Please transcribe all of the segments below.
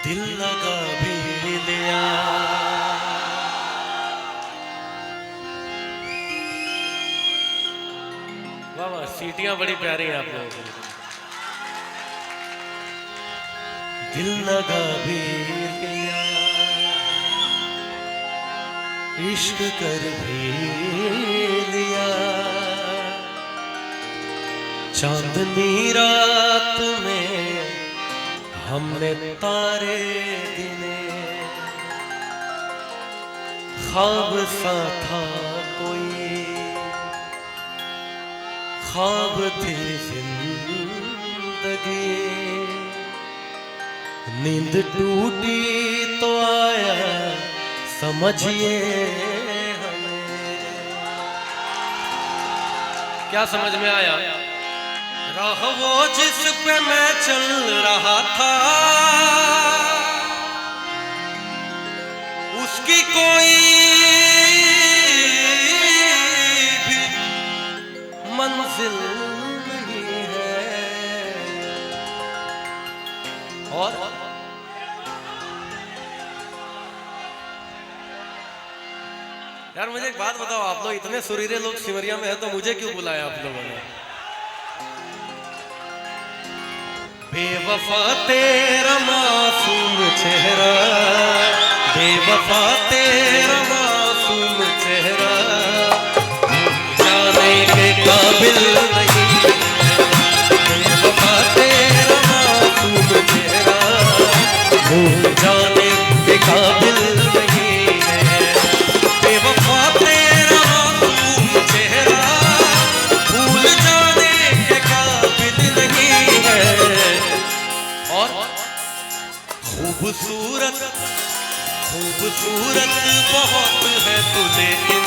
दिल लगा भी लिया। वाह वाह, सीटियां बड़ी प्यारी हैं आप लोगों की। दिल लगा भी लिया, इश्क कर भी लिया, चांदनी रात में हमने तारे गिने, ख्वाब सा था कोई, ख्वाब थी जिंदगी, नींद टूटी तो आया समझिए हमें। क्या समझ में आया? राह वो जिस पे मैं चल रहा था, उसकी कोई भी मंजिल नहीं है। और यार मुझे एक बात बताओ, आप लोग इतने सुरीले लोग सिमरिया में है तो मुझे क्यों बुलाया आप लोगों ने? बेवफा तेरा मासूम चेहरा, बेवफा तेरा मासूम चेहरा, जाने के काबिल नहीं। बेवफा तेरा मासूम चेहरा, भूल जाने के काबिल नहीं है। बेवफा तेरा मासूम चेहरा, भूल जाने के काबिल नहीं है। और खूबसूरत खूबसूरत बहुत है तू, लेकिन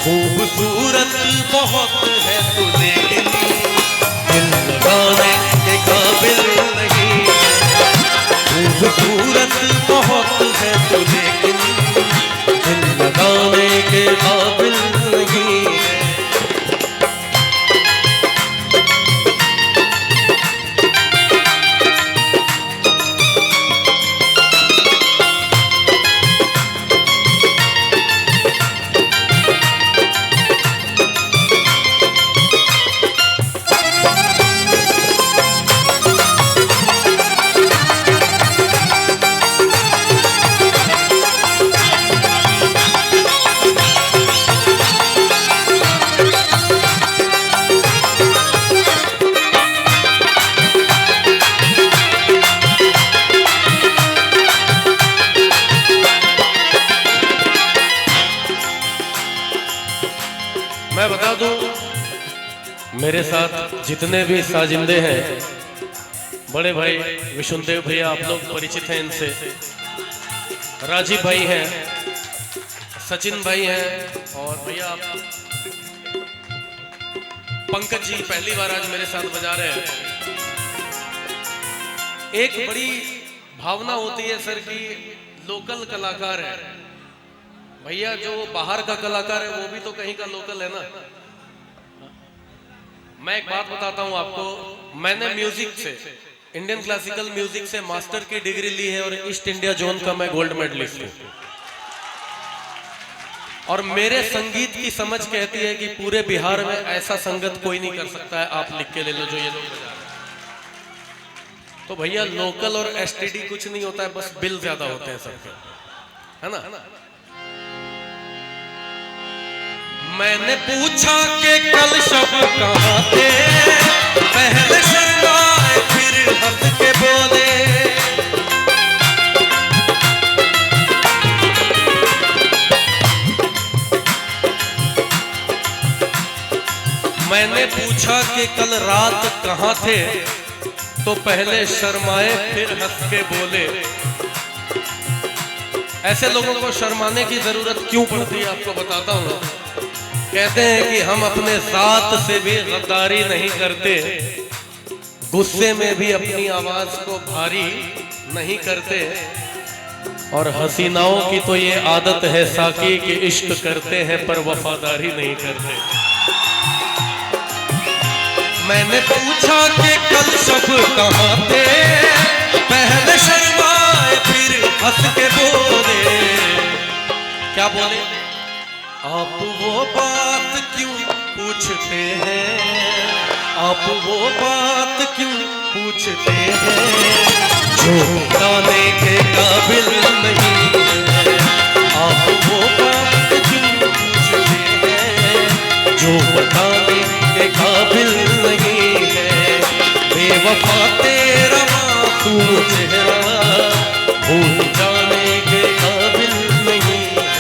खूबसूरत बहुत है तू, लेकिन दिल लगाने के काबिल नहीं है। खूबसूरत बहुत है तू, लेकिन दिल लगाने के काबिल नहीं है। मैं बता दूं, मेरे साथ जितने भी साजिंदे हैं, बड़े भाई विशुनदेव भैया, आप लोग परिचित हैं इनसे, राजीव भाई हैं, सचिन भाई हैं, और भैया पंकज जी पहली बार आज मेरे साथ बजा रहे हैं। एक बड़ी भावना होती है सर की लोकल कलाकार है भैया, जो बाहर का कलाकार है वो भी तो कहीं का लोकल है ना। मैं एक बात बताता हूं आपको, मैंने म्यूजिक से, इंडियन क्लासिकल म्यूजिक से मास्टर की डिग्री ली है और ईस्ट इंडिया जोन का मैं गोल्ड मेडलिस्ट हूं। और मेरे संगीत की समझ कहती है कि पूरे बिहार में ऐसा संगत कोई नहीं कर सकता है, आप लिख के ले लो जो ये लोग बजा रहे हैं। तो भैया लोकल और एसटीडी कुछ नहीं होता है, बस बिल ज्यादा होते हैं सबके, है ना। मैंने पूछा कि कल शब कहाँ थे, पहले शर्माए फिर हंस के बोले। मैंने पूछा कि कल रात कहाँ थे, तो पहले शर्माए फिर हंस के बोले। ऐसे लोगों को शर्माने की जरूरत क्यों पड़ती है आपको बताता हूँ। कहते हैं कि हम अपने साथ से भी गद्दारी नहीं करते, गुस्से में भी अपनी आवाज को भारी नहीं करते, और हसीनाओं की तो ये आदत है साकी कि इश्क करते हैं पर वफादारी नहीं करते। मैंने पूछा कि कल शब कहाँ थे, पहले शर्मा हंस के बोले, क्या बोले? आप वो बात क्यों पूछते हैं, आप वो बात क्यों पूछते हैं जो बताने के काबिल नहीं है। आप वो बात क्यों पूछते हैं जो बताने के काबिल नहीं है। बेवफा तेरा मासूम चेहरा भूल जाने के काबिल नहीं है।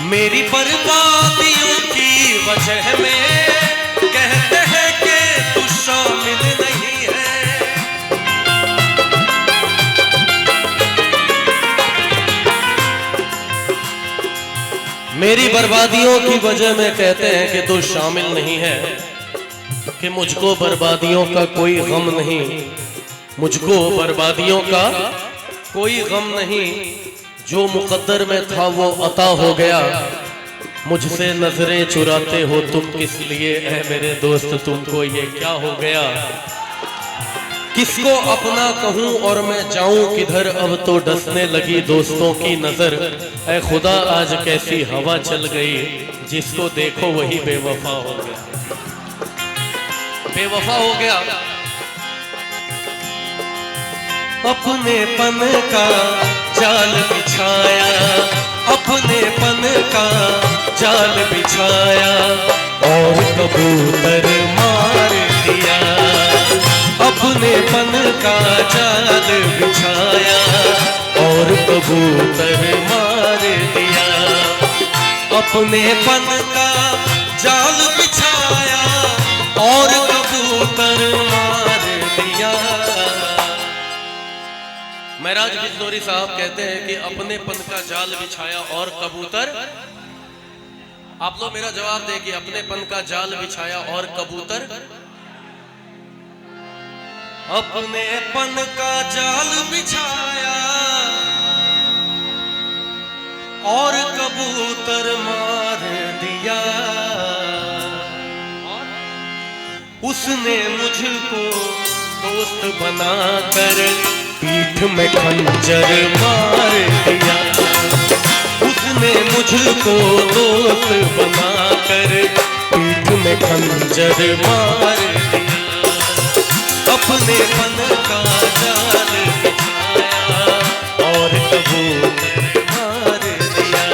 मेरी बर्बादियों की वजह में कहते हैं कि तू शामिल नहीं है। मेरी बर्बादियों की वजह में कहते हैं कि तू शामिल नहीं है, कि मुझको बर्बादियों का कोई गम नहीं, मुझको बर्बादियों का कोई गम नहीं। जो मुकद्दर में था वो अता हो गया, मुझसे नजरें चुराते हो तुम किस लिए है मेरे दोस्त, तुमको ये क्या हो गया। किसको अपना कहूं और मैं जाऊं किधर, अब तो डसने लगी दोस्तों की नजर। ऐ खुदा आज कैसी हवा चल गई, जिसको देखो वही बेवफा हो गया, बेवफा हो गया। अपने पन का जाल बिछाया, अपने पन का जाल बिछाया और कबूतर मार दिया। अपने पन का जाल बिछाया और कबूतर मार दिया। अपने पन का जाल बिछाया और कबूतर मार दिया। महराज बिजनौरी साहब कहते हैं कि अपने पन का जाल बिछाया और कबूतर, आप लोग मेरा जवाब दें कि अपने पन का जाल बिछाया और कबूतर, अपने पन का जाल बिछाया और कबूतर मार दिया। उसने मुझको दोस्त बनाकर पीठ में खंजर मार दिया। उसने मुझको दोस्त बनाकर पीठ में खंजर मार दिया। अपने पन का जाल बिछाया और कबूतर मार दिया।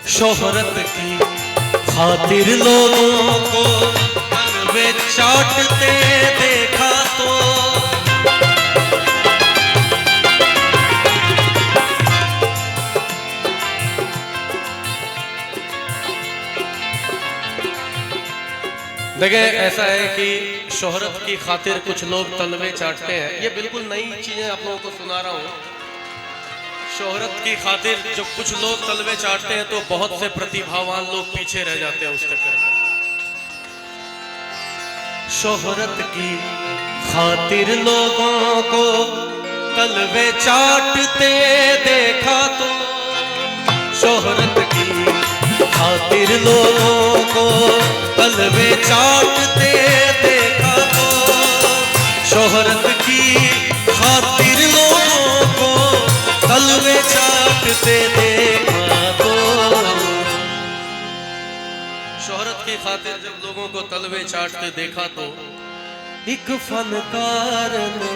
शोहरत की खातिर लोगों को कलवे चाटते देखा तो देखिए, ऐसा है कि शोहरत की खातिर कुछ लोग तलवे चाटते हैं। ये बिल्कुल नई चीजें आप लोगों को सुना रहा हूँ। शोहरत की खातिर जो कुछ लोग तलवे चाटते हैं तो बहुत से प्रतिभावान लोग पीछे रह जाते हैं उस चक्कर में। शोहरत की खातिर लोगों को तलवे चाटते देखा तो, शोहरत की खातिर लोगों को तलवे चाटते देखा तो, शोहरत की खातिर लोगों को तलवे चाटते देखा तो। शोहरत की खातिर जब लोगों को तलवे चाटते देखा तो एक फनकार ने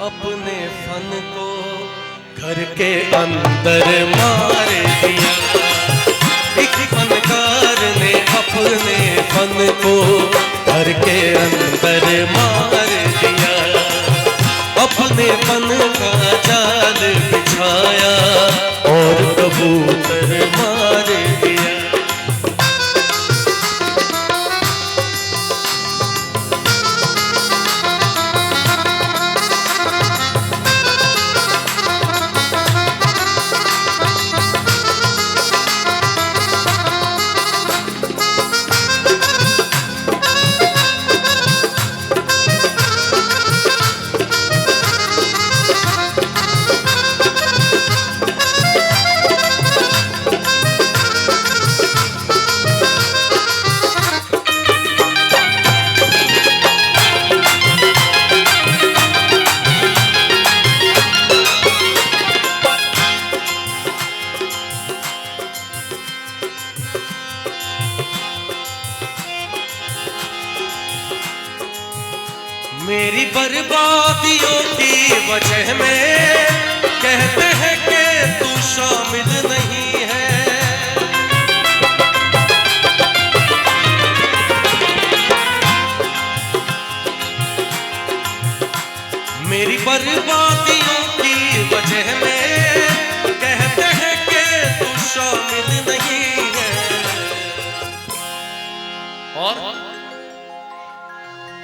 अपने फन को घर के अंदर मार दिया। एक फनकार ने अपने फन को घर के अंदर मार दिया। अपने फन का जाल बिछाया और कबूतर मार दिया। मेरी बर्बादियों की वजह में कहते हैं कि तू शामिल नहीं है। मेरी बर्बादियों की वजह में कहते हैं कि तू शामिल नहीं है। और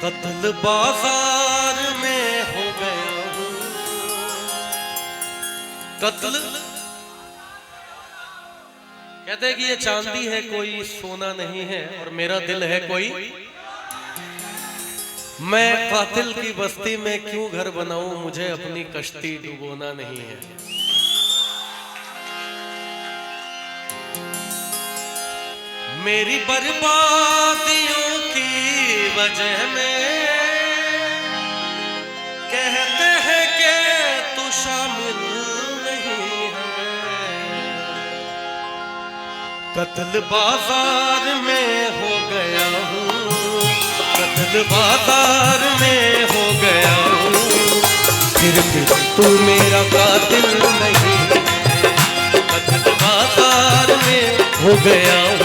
कत्ल बाजार में हो गया हूँ। कत्ल कहते हैं कि ये चांदी है कोई सोना नहीं है और मेरा दिल है कोई। मैं कातिल की बस्ती में क्यों घर बनाऊं, मुझे अपनी कश्ती डुबोना नहीं है। मेरी बर्बादियों की वजह में कहते हैं कि तू शामिल नहीं है। कत्ल बाजार में हो गया हूँ, कत्ल बाजार में हो गया हूँ, फिर भी तू मेरा कातिल नहीं है। कत्ल बाजार में हो गया हूँ,